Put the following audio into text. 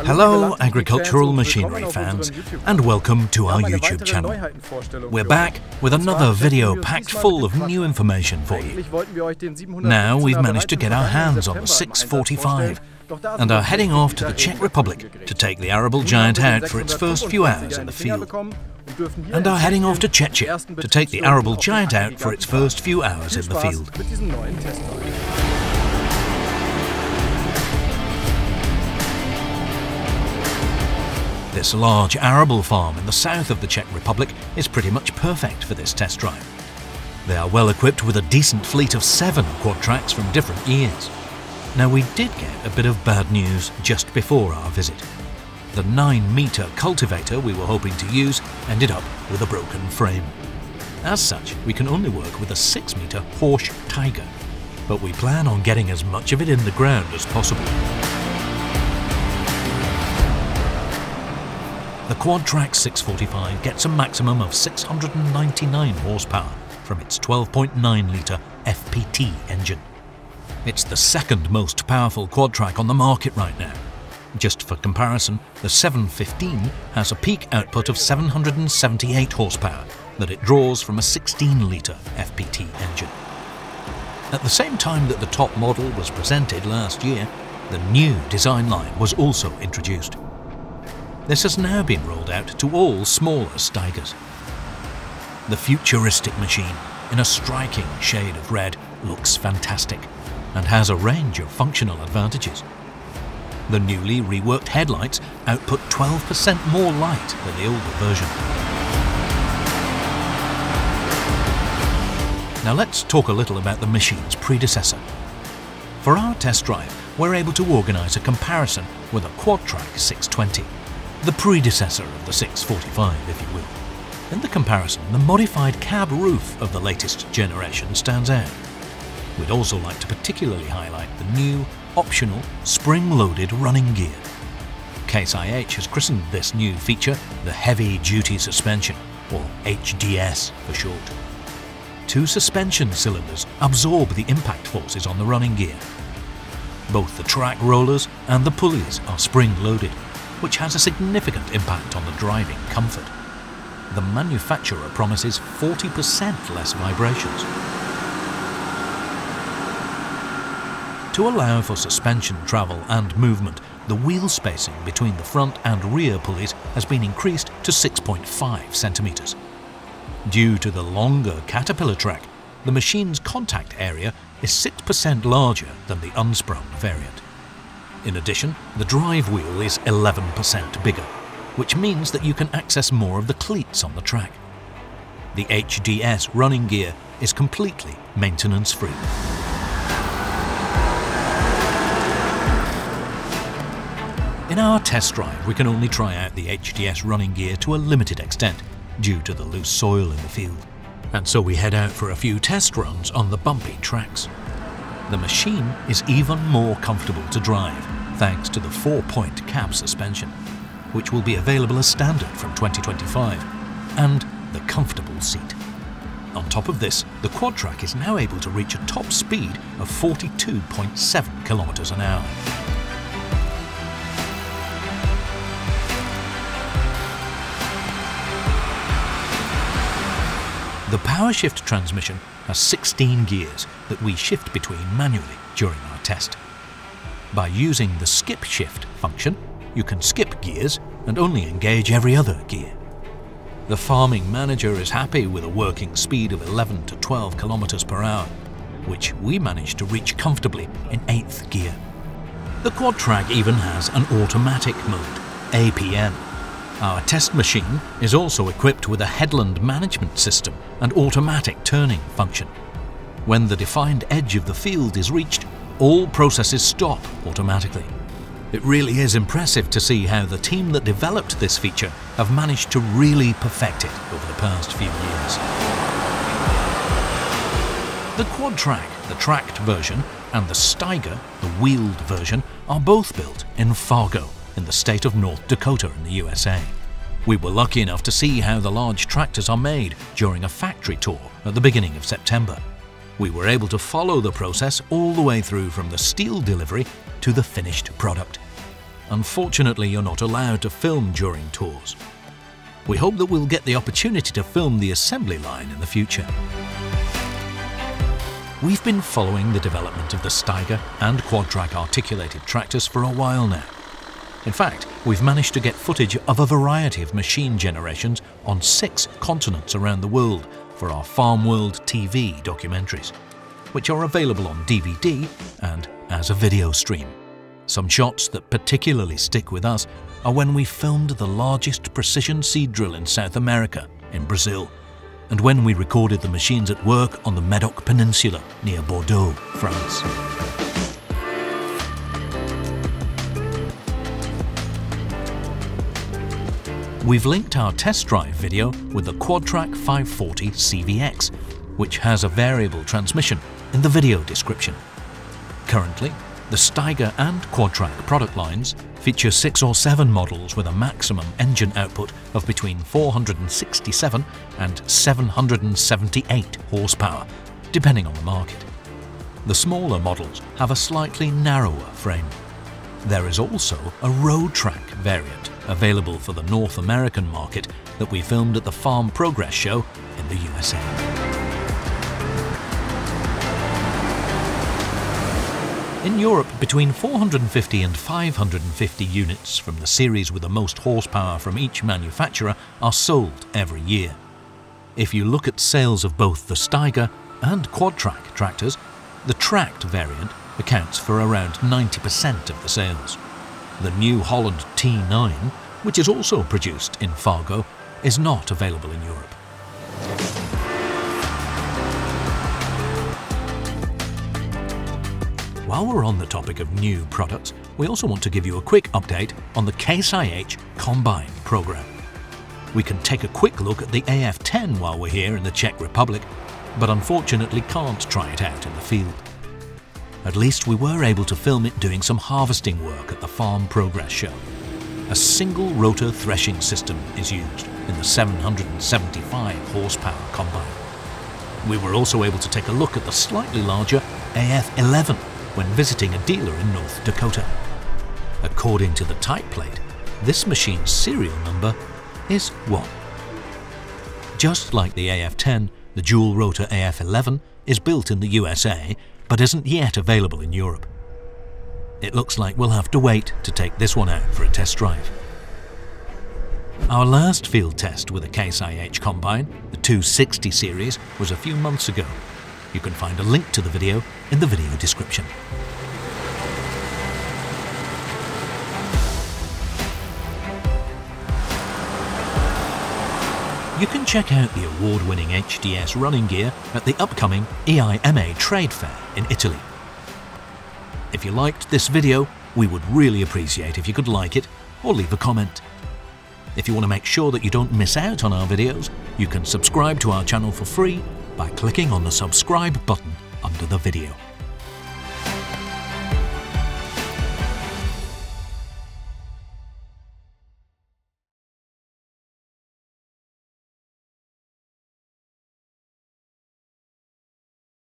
Hello agricultural machinery fans, and welcome to our YouTube channel. We're back with another video packed full of new information for you. Now we've managed to get our hands on the 645 and are heading off to the Czech Republic to take the arable giant out for its first few hours in the field. And are heading off to Czechia to take the arable giant out for its first few hours in the field. This large arable farm in the south of the Czech Republic is pretty much perfect for this test drive. They are well equipped with a decent fleet of 7 quad tracks from different years. Now we did get a bit of bad news just before our visit. The 9-metre cultivator we were hoping to use ended up with a broken frame. As such, we can only work with a 6-metre Horsch Tiger, but we plan on getting as much of it in the ground as possible. The Quadtrac 645 gets a maximum of 699 horsepower from its 12.9-litre FPT engine. It's the second most powerful Quadtrac on the market right now. Just for comparison, the 715 has a peak output of 778 horsepower that it draws from a 16-litre FPT engine. At the same time that the top model was presented last year, the new design line was also introduced. This has now been rolled out to all smaller Steigers. The futuristic machine, in a striking shade of red, looks fantastic and has a range of functional advantages. The newly reworked headlights output 12% more light than the older version. Now let's talk a little about the machine's predecessor. For our test drive, we're able to organise a comparison with a Quadtrac 620. The predecessor of the 645, if you will. In the comparison, the modified cab roof of the latest generation stands out. We'd also like to particularly highlight the new, optional, spring-loaded running gear. Case IH has christened this new feature the Heavy Duty Suspension, or HDS for short. 2 suspension cylinders absorb the impact forces on the running gear. Both the track rollers and the pulleys are spring-loaded, which has a significant impact on the driving comfort. The manufacturer promises 40% less vibrations. To allow for suspension travel and movement, the wheel spacing between the front and rear pulleys has been increased to 6.5 centimetres. Due to the longer Caterpillar track, the machine's contact area is 6% larger than the unsprung variant. In addition, the drive wheel is 11% bigger, which means that you can access more of the cleats on the track. The HDS running gear is completely maintenance-free. In our test drive, we can only try out the HDS running gear to a limited extent due to the loose soil in the field, and so we head out for a few test runs on the bumpy tracks. The machine is even more comfortable to drive thanks to the 4-point cab suspension, which will be available as standard from 2025, and the comfortable seat. On top of this, the Quadtrac is now able to reach a top speed of 42.7 kilometers an hour. The PowerShift transmission has 16 gears that we shift between manually during our test. By using the skip shift function, you can skip gears and only engage every other gear. The farming manager is happy with a working speed of 11 to 12 kilometers per hour, which we managed to reach comfortably in 8th gear. The Quadtrac even has an automatic mode, APM. Our test machine is also equipped with a headland management system and automatic turning function. When the defined edge of the field is reached, all processes stop automatically. It really is impressive to see how the team that developed this feature have managed to really perfect it over the past few years. The Quadtrac, the tracked version, and the Steiger, the wheeled version, are both built in Fargo, in the state of North Dakota in the USA. We were lucky enough to see how the large tractors are made during a factory tour at the beginning of September. We were able to follow the process all the way through from the steel delivery to the finished product. Unfortunately, you're not allowed to film during tours. We hope that we'll get the opportunity to film the assembly line in the future. We've been following the development of the Steiger and Quadtrac articulated tractors for a while now. In fact, we've managed to get footage of a variety of machine generations on 6 continents around the world for our Farm World TV documentaries, which are available on DVD and as a video stream. Some shots that particularly stick with us are when we filmed the largest precision seed drill in South America, in Brazil, and when we recorded the machines at work on the Medoc Peninsula near Bordeaux, France. We've linked our test drive video with the Quadtrac 540 CVX, which has a variable transmission, in the video description. Currently, the Steiger and Quadtrac product lines feature 6 or 7 models with a maximum engine output of between 467 and 778 horsepower, depending on the market. The smaller models have a slightly narrower frame. There is also a Roadtrac variant available for the North American market that we filmed at the Farm Progress Show in the USA. In Europe, between 450 and 550 units from the series with the most horsepower from each manufacturer are sold every year. If you look at sales of both the Steiger and Quadtrac tractors, the tracked variant accounts for around 90% of the sales. The New Holland T9, which is also produced in Fargo, is not available in Europe. While we're on the topic of new products, we also want to give you a quick update on the Case IH Combine program. We can take a quick look at the AF10 while we're here in the Czech Republic, but unfortunately can't try it out in the field. At least we were able to film it doing some harvesting work at the Farm Progress Show. A single rotor threshing system is used in the 775 horsepower combine. We were also able to take a look at the slightly larger AF11 when visiting a dealer in North Dakota. According to the type plate, this machine's serial number is 1. Just like the AF10, the dual rotor AF11 is built in the USA but isn't yet available in Europe. It looks like we'll have to wait to take this one out for a test drive. Our last field test with a Case IH combine, the 260 series, was a few months ago. You can find a link to the video in the video description. You can check out the award-winning HDS running gear at the upcoming EIMA Trade Fair in Italy. If you liked this video, we would really appreciate if you could like it or leave a comment. If you want to make sure that you don't miss out on our videos, you can subscribe to our channel for free by clicking on the subscribe button under the video.